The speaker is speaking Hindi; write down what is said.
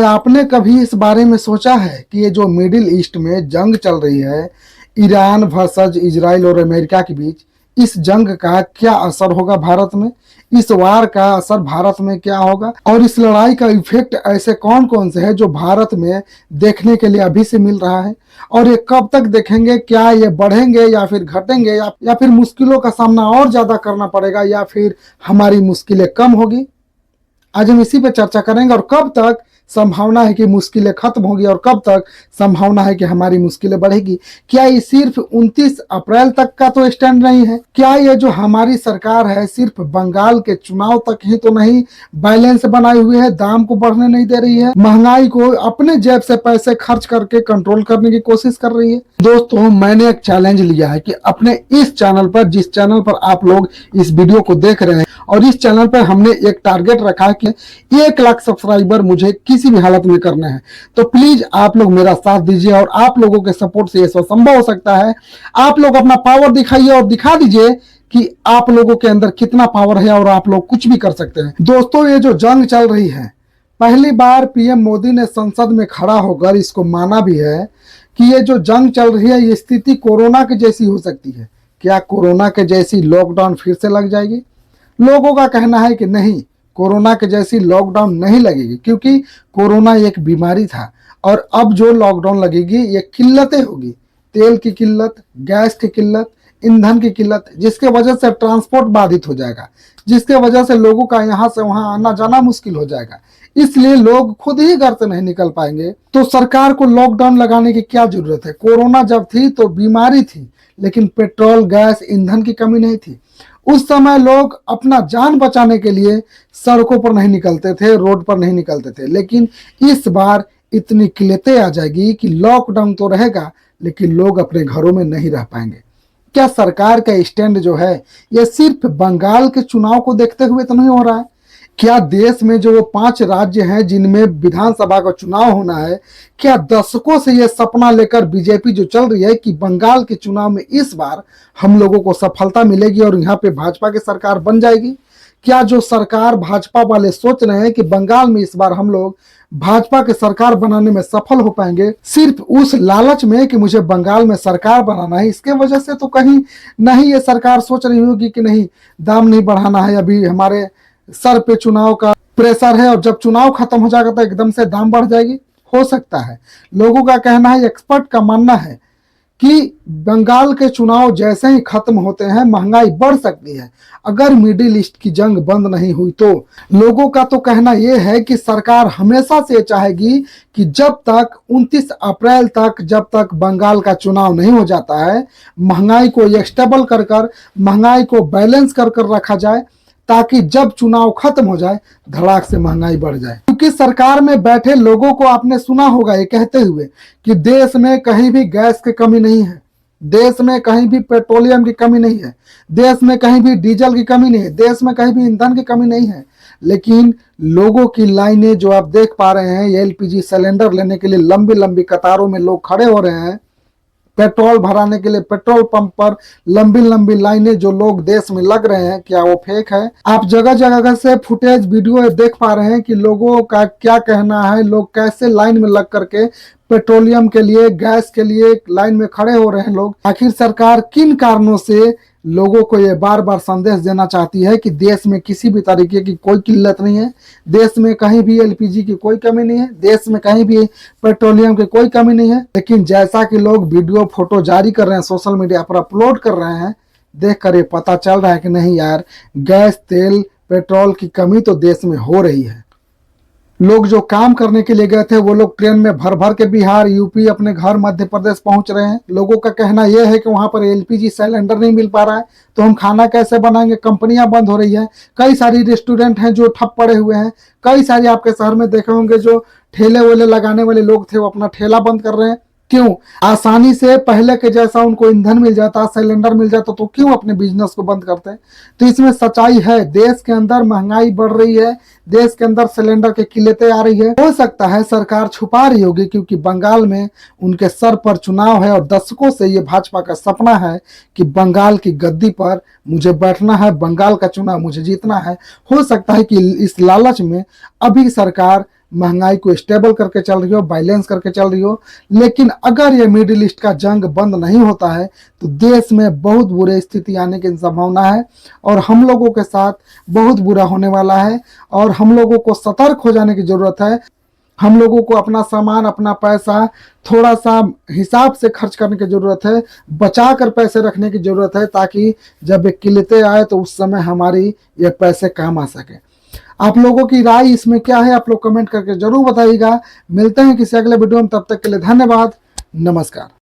आपने कभी इस बारे में सोचा है कि ये जो मिडिल ईस्ट में जंग चल रही है, ईरान वर्सेस इजराइल और अमेरिका के बीच, इस जंग का क्या असर होगा भारत में? इस वार का असर भारत में क्या होगा और इस लड़ाई का इफेक्ट ऐसे कौन कौन से है जो भारत में देखने के लिए अभी से मिल रहा है, और ये कब तक देखेंगे? क्या ये बढ़ेंगे या फिर घटेंगे, या फिर मुश्किलों का सामना और ज्यादा करना पड़ेगा, या फिर हमारी मुश्किलें कम होगी? आज हम इसी पे चर्चा करेंगे। और कब तक संभावना है कि मुश्किलें खत्म होगी और कब तक संभावना है कि हमारी मुश्किलें बढ़ेगी? क्या ये सिर्फ 29 अप्रैल तक का तो स्टैंड नहीं है? क्या ये जो हमारी सरकार है सिर्फ बंगाल के चुनाव तक ही तो नहीं बैलेंस बनाई हुई है, दाम को बढ़ने नहीं दे रही है, महंगाई को अपने जेब से पैसे खर्च करके कंट्रोल करने की कोशिश कर रही है? दोस्तों, मैंने एक चैलेंज लिया है कि अपने इस चैनल पर, जिस चैनल पर आप लोग इस वीडियो को देख रहे हैं, और इस चैनल पर हमने एक टारगेट रखा है कि 1 लाख सब्सक्राइबर मुझे किसी भी हालत में करना है। तो प्लीज आप लोग मेरा साथ दीजिए, और आप लोगों के सपोर्ट से ये सब संभव हो सकता है। आप लोग अपना पावर दिखाइए और दिखा दीजिए कि आप लोगों के अंदर कितना पावर है और आप लोग कुछ भी कर सकते हैं। दोस्तों, ये जो जंग चल रही है, पहली बार पीएम मोदी ने संसद में खड़ा होकर इसको माना भी है कि ये जो जंग चल रही है, ये स्थिति कोरोना के जैसी हो सकती है। क्या कोरोना के जैसी लॉकडाउन फिर से लग जाएगी? लोगों का कहना है कि नहीं, कोरोना के जैसी लॉकडाउन नहीं लगेगी, क्योंकि कोरोना एक बीमारी था और अब जो लॉकडाउन लगेगी ये किल्लतें होगी। तेल की किल्लत, गैस की किल्लत, ईंधन की किल्लत, जिसके वजह से ट्रांसपोर्ट बाधित हो जाएगा, जिसके वजह से लोगों का यहाँ से वहां आना जाना मुश्किल हो जाएगा। इसलिए लोग खुद ही घर से नहीं निकल पाएंगे। तो सरकार को लॉकडाउन लगाने की क्या जरूरत है? कोरोना जब थी तो बीमारी थी, लेकिन पेट्रोल, गैस, ईंधन की कमी नहीं थी। उस समय लोग अपना जान बचाने के लिए सड़कों पर नहीं निकलते थे, रोड पर नहीं निकलते थे। लेकिन इस बार इतनी किल्लतें आ जाएगी कि लॉकडाउन तो रहेगा, लेकिन लोग अपने घरों में नहीं रह पाएंगे। क्या सरकार का स्टैंड जो है यह सिर्फ बंगाल के चुनाव को देखते हुए तो नहीं हो रहा है? क्या देश में जो वो 5 राज्य हैं जिनमें विधानसभा का चुनाव होना है, क्या दशकों से ये सपना लेकर बीजेपी जो चल रही है कि बंगाल के चुनाव में इस बार हम लोगों को सफलता मिलेगी और यहाँ पे भाजपा की सरकार बन जाएगी? क्या जो सरकार भाजपा वाले सोच रहे हैं कि बंगाल में इस बार हम लोग भाजपा की सरकार बनाने में सफल हो पाएंगे, सिर्फ उस लालच में कि मुझे बंगाल में सरकार बनाना है, इसके वजह से तो कहीं नहीं ये सरकार सोच रही होगी कि नहीं, दाम नहीं बढ़ाना है, अभी हमारे सर पे चुनाव का प्रेशर है और जब चुनाव खत्म हो जाएगा तो एकदम से दाम बढ़ जाएगी? हो सकता है। लोगों का कहना है, एक्सपर्ट का मानना है कि बंगाल के चुनाव जैसे ही खत्म होते हैं महंगाई बढ़ सकती है अगर मिडिल ईस्ट की जंग बंद नहीं हुई तो। लोगों का तो कहना यह है कि सरकार हमेशा से चाहेगी कि जब तक 29 अप्रैल तक, जब तक बंगाल का चुनाव नहीं हो जाता है, महंगाई को स्टेबल कर महंगाई को बैलेंस कर रखा जाए, ताकि जब चुनाव खत्म हो जाए धड़ाक से महंगाई बढ़ जाए। क्योंकि सरकार में बैठे लोगों को आपने सुना होगा ये कहते हुए कि देश में कहीं भी गैस की कमी नहीं है, देश में कहीं भी पेट्रोलियम की कमी नहीं है, देश में कहीं भी डीजल की कमी नहीं है, देश में कहीं भी ईंधन की कमी नहीं है। लेकिन लोगों की लाइनें जो आप देख पा रहे हैं, एलपीजी सिलेंडर लेने के लिए लंबी लंबी कतारों में लोग खड़े हो रहे हैं, पेट्रोल भराने के लिए पेट्रोल पंप पर लंबी लंबी लाइनें जो लोग देश में लग रहे हैं, क्या वो फेक है? आप जगह जगह से फुटेज, वीडियो देख पा रहे हैं कि लोगों का क्या कहना है, लोग कैसे लाइन में लग करके पेट्रोलियम के लिए, गैस के लिए लाइन में खड़े हो रहे हैं लोग। आखिर सरकार किन कारणों से लोगों को ये बार बार संदेश देना चाहती है कि देश में किसी भी तरीके की कोई किल्लत नहीं है, देश में कहीं भी एलपीजी की कोई कमी नहीं है, देश में कहीं भी पेट्रोलियम की कोई कमी नहीं है? लेकिन जैसा कि लोग वीडियो, फोटो जारी कर रहे हैं, सोशल मीडिया पर अपलोड कर रहे हैं, देख कर ये पता चल रहा है कि नहीं यार, गैस, तेल, पेट्रोल की कमी तो देश में हो रही है। लोग जो काम करने के लिए गए थे वो लोग ट्रेन में भर भर के बिहार, यूपी, अपने घर मध्य प्रदेश पहुंच रहे हैं। लोगों का कहना यह है कि वहां पर एलपीजी सिलेंडर नहीं मिल पा रहा है, तो हम खाना कैसे बनाएंगे? कंपनियां बंद हो रही है, कई सारी रेस्टोरेंट हैं जो ठप पड़े हुए हैं, कई सारी आपके शहर में देखे होंगे जो ठेले वेले लगाने वाले लोग थे वो अपना ठेला बंद कर रहे हैं। क्यों? आसानी से पहले के जैसा उनको ईंधन मिल जाता, सिलेंडर मिल जाता, तो क्यों अपने बिजनेस को बंद करते हैं? तो इसमें सच्चाई है, देश के अंदर महंगाई बढ़ रही है, देश के अंदर सिलेंडर की किल्लतें आ रही है। हो सकता है सरकार छुपा रही होगी, क्योंकि बंगाल में उनके सर पर चुनाव है और दशकों से ये भाजपा का सपना है कि बंगाल की गद्दी पर मुझे बैठना है, बंगाल का चुनाव मुझे जीतना है। हो सकता है कि इस लालच में अभी सरकार महंगाई को स्टेबल करके चल रही हो, बैलेंस करके चल रही हो। लेकिन अगर ये मिडिल ईस्ट का जंग बंद नहीं होता है तो देश में बहुत बुरी स्थिति आने की संभावना है और हम लोगों के साथ बहुत बुरा होने वाला है और हम लोगों को सतर्क हो जाने की जरूरत है। हम लोगों को अपना सामान, अपना पैसा थोड़ा सा हिसाब से खर्च करने की जरूरत है, बचा कर पैसे रखने की जरूरत है, ताकि जब ये किल्लतें आए तो उस समय हमारी ये पैसे काम आ सके। आप लोगों की राय इसमें क्या है, आप लोग कमेंट करके जरूर बताइएगा। मिलते हैं किसी अगले वीडियो में, तब तक के लिए धन्यवाद, नमस्कार।